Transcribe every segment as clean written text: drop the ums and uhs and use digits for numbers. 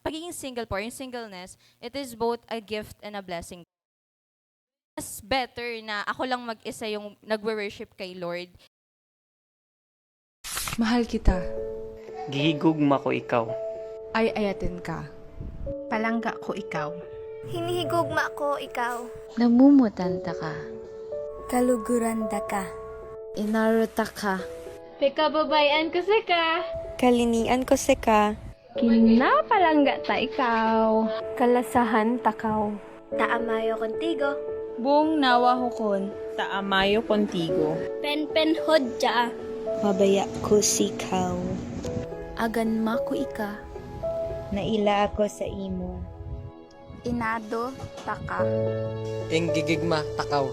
pagiging single po, yung singleness, it is both a gift and a blessing. Mas better na ako lang mag-isa yung nagwo-worship kay Lord. Mahal kita. Gihigugma ko ikaw. Ay-ayatin ka. Palangga ko ikaw. Hinihigugma ko ikaw. Namumutanta ka. Kaluguranda ka. Inaruta ka. Pikababayan ko sa ka. Kalinian ko si ka. Kinapalangga ta ikaw. Kalasahan takaw. Taamayo kontigo. Buong nawa hukon. Taamayo contigo. Pen hodja. Mabaya ko sikaw. Aganma ko ika. Naila ako sa imo. Inado taka. Enggigigma takaw.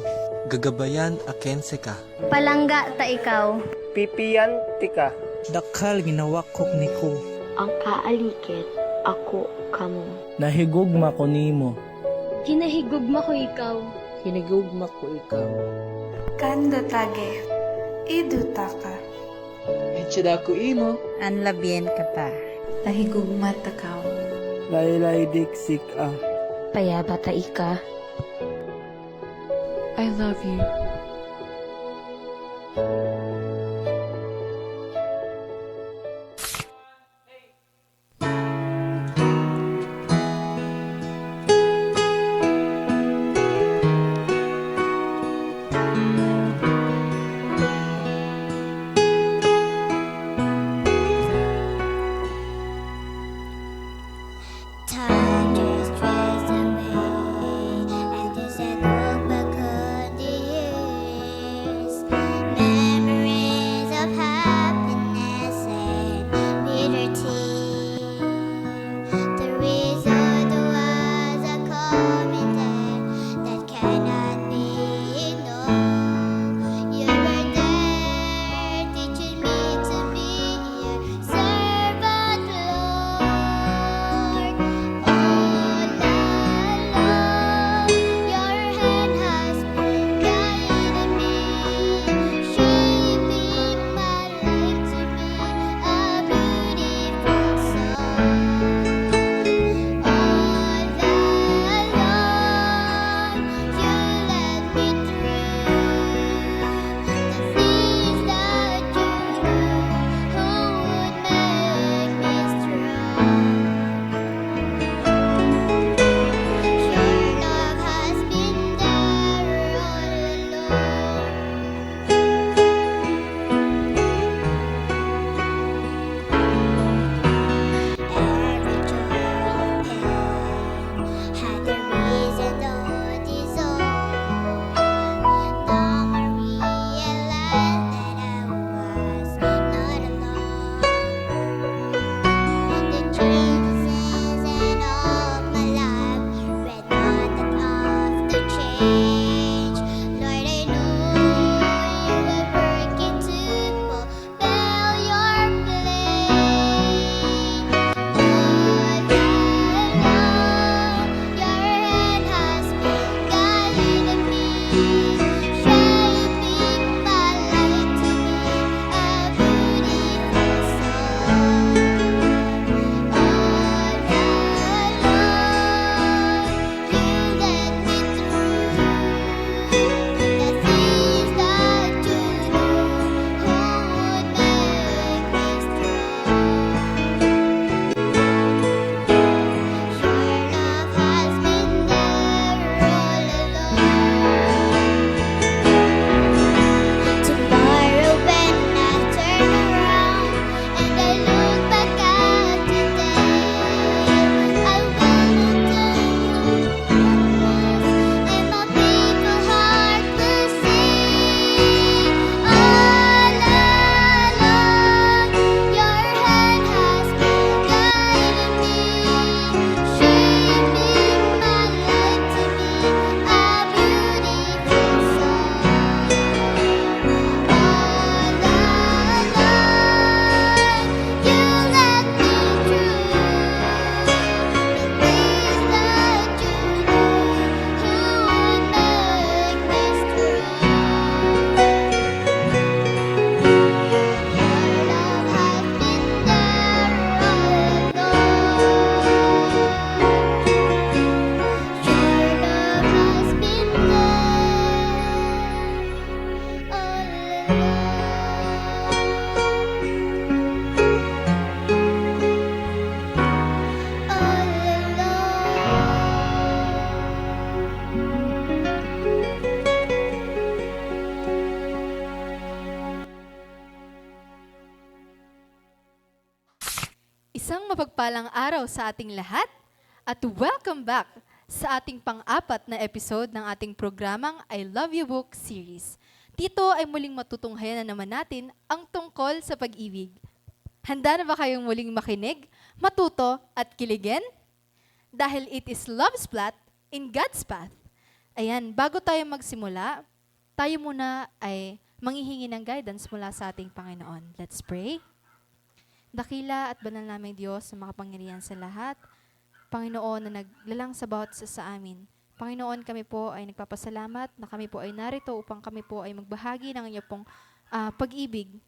Gagabayan akense ka. Palangga ta ikaw. Pipiyan tika. Dakal ginawakok ni ko. Ang kaalikit, ako kamo. Nahigugma ko nimo. Kinahigugma ko ikaw. Hinigugma ko ikaw. Kando tage. Idutaka. Hitsada ko imo. Anlabien ka ta. Tahigugma takaw. Laylay diksik ah. Payabata ika. I love you. Time just drifts away, and as I look back on the years, memories of happiness and bitter tea. The reason was a coming there that cannot be ignored. You were there, teaching me to be your servant, Lord. Oh, mapagpalang araw sa ating lahat at welcome back sa ating pang-apat na episode ng ating programang I Love You Book Series. Dito ay muling matutunghayan na naman natin ang tungkol sa pag-ibig. Handa na ba kayong muling makinig, matuto at kiligin? Dahil it is Love's Plot in God's Path. Ayan, bago tayo magsimula, tayo muna ay manghihingi ng guidance mula sa ating Panginoon. Let's pray. Dakila at banal naming Diyos na makapangyarihan sa lahat, Panginoon na naglalang sa bawat isa sa amin. Panginoon, kami po ay nagpapasalamat na kami po ay narito upang kami po ay magbahagi ng inyong pong pag-ibig.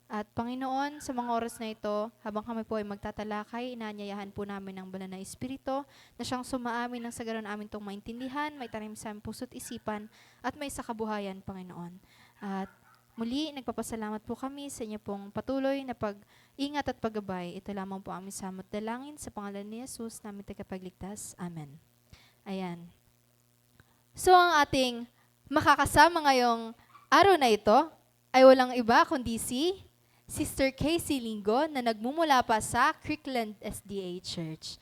At Panginoon, sa mga oras na ito, habang kami po ay magtatalakay, inaanyayahan po namin ng banal na Espiritu na siyang sumaamin ng sagaran amin itong maintindihan, may tanim sa aming puso't isipan, at may sakabuhayan, Panginoon. At muli, nagpapasalamat po kami sa inyo pong patuloy na pag-ingat at paggabay. Ito lamang po aming samot dalangin sa pangalan ni Jesus, namin tagapagligtas. Amen. Ayan. So, ang ating makakasama ngayong araw na ito ay walang iba kundi si Sister Casey Lingo na nagmumula pa sa Kirkland SDA Church.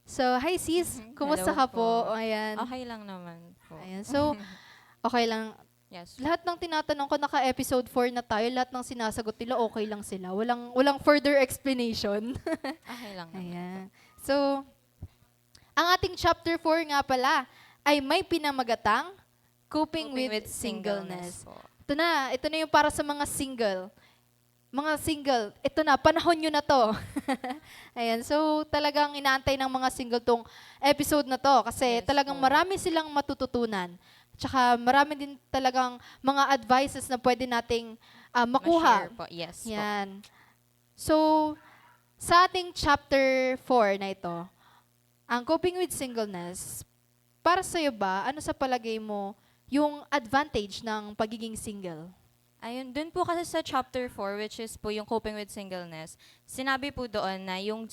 So, hi sis, kumusta Hello ka po? Ayan. Okay lang naman po. Ayan. So, okay lang. Yes. Lahat ng tinatanong ko, naka-episode 4 na tayo, lahat ng sinasagot nila, okay lang sila. Walang further explanation. Okay lang naman. Ayan. So, ang ating chapter 4 nga pala ay may pinamagatang Coping with Singleness. po. Ito na yung para sa mga single. Mga single, ito na, panahon nyo na to. Ayan, so talagang inaantay ng mga single tong episode na to kasi Yes talagang po. marami silang matututunan. Tsaka marami din talagang mga advices na pwede nating makuha. Ma-share po. Yes po. Yan. So, sa ating chapter 4 na ito, ang coping with singleness, para sa'yo ba, ano sa palagay mo yung advantage ng pagiging single? Ayun, dun po kasi sa chapter 4, which is po yung coping with singleness, sinabi po doon na yung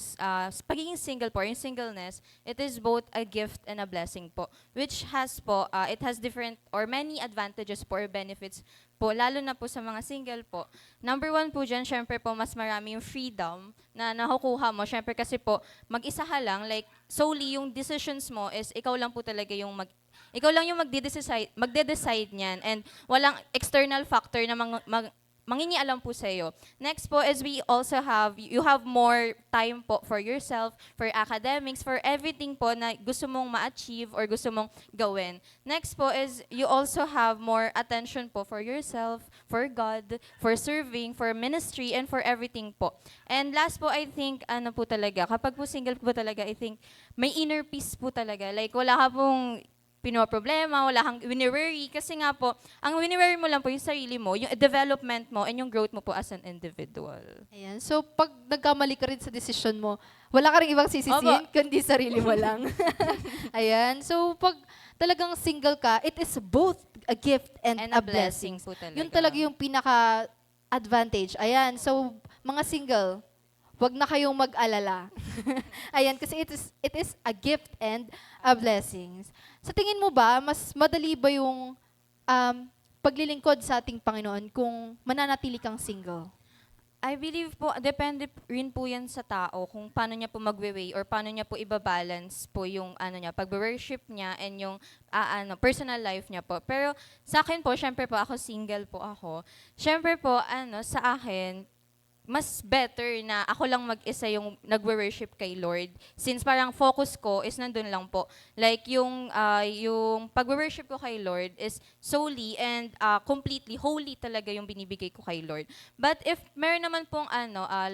pagiging single po, yung singleness, it is both a gift and a blessing po. Which has po, it has different or many advantages po or benefits po, lalo na po sa mga single po. Number 1 po dyan, syempre po, mas marami yung freedom na nakukuha mo. Syempre kasi po, mag-isa ka lang, like, solely yung decisions mo is ikaw lang po talaga yung ikaw lang yung magde-decide niyan and walang external factor na mangingialam po sa iyo. Next po is you have more time po for yourself, for academics, for everything po na gusto mong ma-achieve or gusto mong gawin. Next po is you also have more attention po for yourself, for God, for serving, for ministry, and for everything po. And last po, I think, ano po talaga, kapag po single po talaga, I think, may inner peace po talaga. Like, wala ka pong pinoproblema, wala kang wini-worry. Kasi nga po, ang wini-worry mo lang po yung sarili mo, yung development mo, and yung growth mo po as an individual. Ayan. So, pag nagkamali ka rin sa decision mo, wala ka rin ibang sisisihin, kundi sarili mo lang. Ayan. So, pag talagang single ka, it is both a gift and a blessing. po talaga. Yun talaga yung pinaka-advantage. Ayan. So, mga single, wag na kayong mag-alala. Ayan, kasi it is a gift and a blessing. Sa tingin mo ba, mas madali ba yung paglilingkod sa ating Panginoon kung mananatili kang single? I believe po, depende rin po yan sa tao kung paano niya po magwe-weigh or paano niya po ibabalance po yung pag-worship niya and yung personal life niya po. Pero sa akin po, syempre po ako single po ako. Syempre po, sa akin, mas better na ako lang mag-isa yung nagwe-worship kay Lord. Since parang focus ko is nandun lang po. Like yung pagwe-worship ko kay Lord is solely and completely, wholly talaga yung binibigay ko kay Lord. But if meron naman pong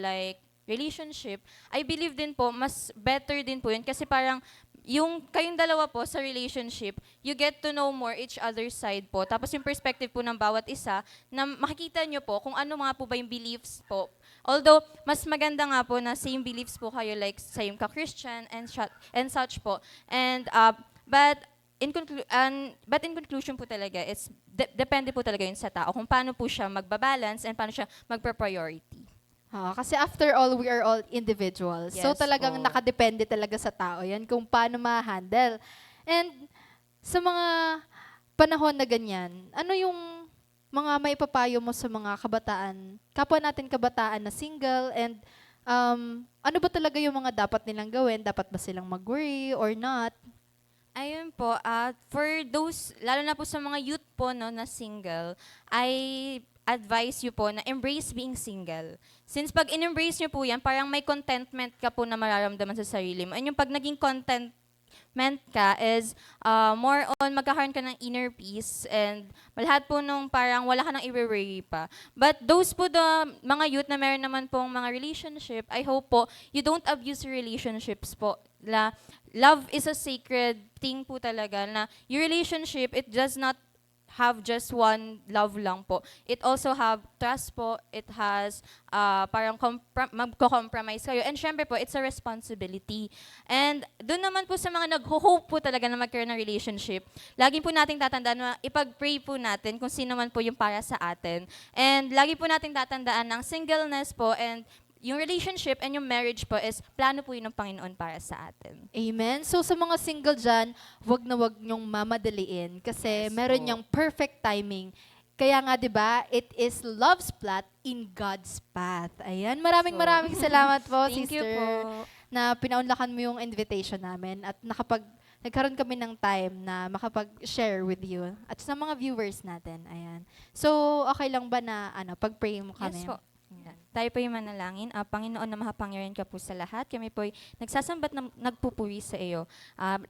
like relationship, I believe din po, mas better din po yun. Kasi parang yung kayong dalawa po sa relationship, you get to know more each other's side po. Tapos yung perspective po ng bawat isa, na makikita nyo po kung ano mga po ba yung beliefs po. Although, mas maganda nga po na same beliefs po kayo, like same ka-Christian and such po. And, but in conclusion po talaga, it's depende po talaga yun sa tao kung paano po siya magbabalance and paano siya magpa-priority. Kasi after all, we are all individuals. So Yes talagang po. nakadepende talaga sa tao yan kung paano ma-handle. And sa mga panahon na ganyan, ano yung mga maipapayo mo sa mga kabataan, kapwa natin kabataan na single and ano ba talaga yung mga dapat nilang gawin? Dapat ba silang mag-worry or not? Ayun po, for those, lalo na po sa mga youth po no, na single, I advise you po na embrace being single. Since pag in-embrace nyo po yan, parang may contentment ka po na mararamdaman sa sarili mo. And yung pag naging contentment ka is more on magkakaroon ka ng inner peace and lahat po nung parang wala ka nang i-worry pa. But those po the mga youth na meron naman pong mga relationship, I hope po you don't abuse your relationships po. Love is a sacred thing po talaga na your relationship, it does not have just one love lang po. It also have trust po. It has parang magko-compromise kayo. And syempre po, it's a responsibility. And doon naman po sa mga nag-hope po talaga na magkaroon ng relationship, lagi po nating tatandaan na ipag-pray po natin kung sino man po yung para sa atin. And lagi po nating tatandaan ng singleness po and yung relationship and yung marriage po is plano po yun ng Panginoon para sa atin. Amen. So sa mga single dyan, wag na wag nyong mamadaliin kasi Yes meron po. niyang perfect timing. Kaya nga 'di ba, it is love's plot in God's path. Ayan, maraming salamat po, Thank sister, you po. na pinaunlakan mo yung invitation namin at nagkaroon kami ng time na makapag-share with you at sa mga viewers natin. Ayan. So, okay lang ba na pag-pray mo kami? Yes po. Tayo po yung manalangin. Panginoon na mahapangyarihan ka po sa lahat. Kami po nagsasambat na nagpupuri sa iyo.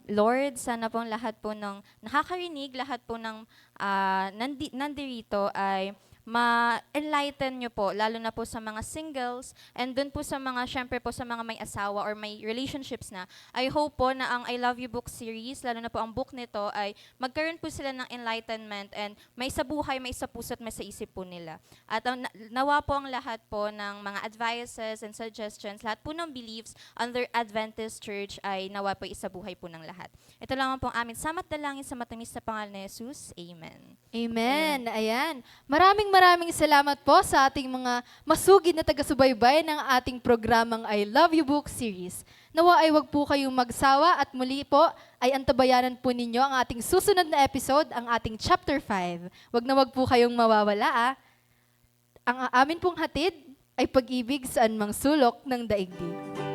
Lord, sana po ang lahat po ng nakakarinig, lahat po ng nandirito ay ma-enlighten nyo po, lalo na po sa mga singles, and dun po sa mga, syempre po sa mga may asawa or may relationships na, I hope po na ang I Love You book series, lalo na po ang book nito, ay magkaroon po sila ng enlightenment and may sa buhay, may sa puso at may sa isip po nila. At nawa po ang lahat po ng mga advices and suggestions, lahat po ng beliefs under Adventist Church ay nawa po isabuhay po ng lahat. Ito lamang po ang amin samat dalangin sa matamis na pangalan ni Jesus. Amen. Amen. Ayan. Maraming salamat po sa ating mga masugid na taga-subaybay ng ating programang I Love You Book Series. Nawa ay wag po kayong magsawa at muli po ay antabayanan po ninyo ang ating susunod na episode, ang ating Chapter 5. Wag na wag po kayong mawawala. Ang amin pong hatid ay pag-ibig saan mang sulok ng daigdig.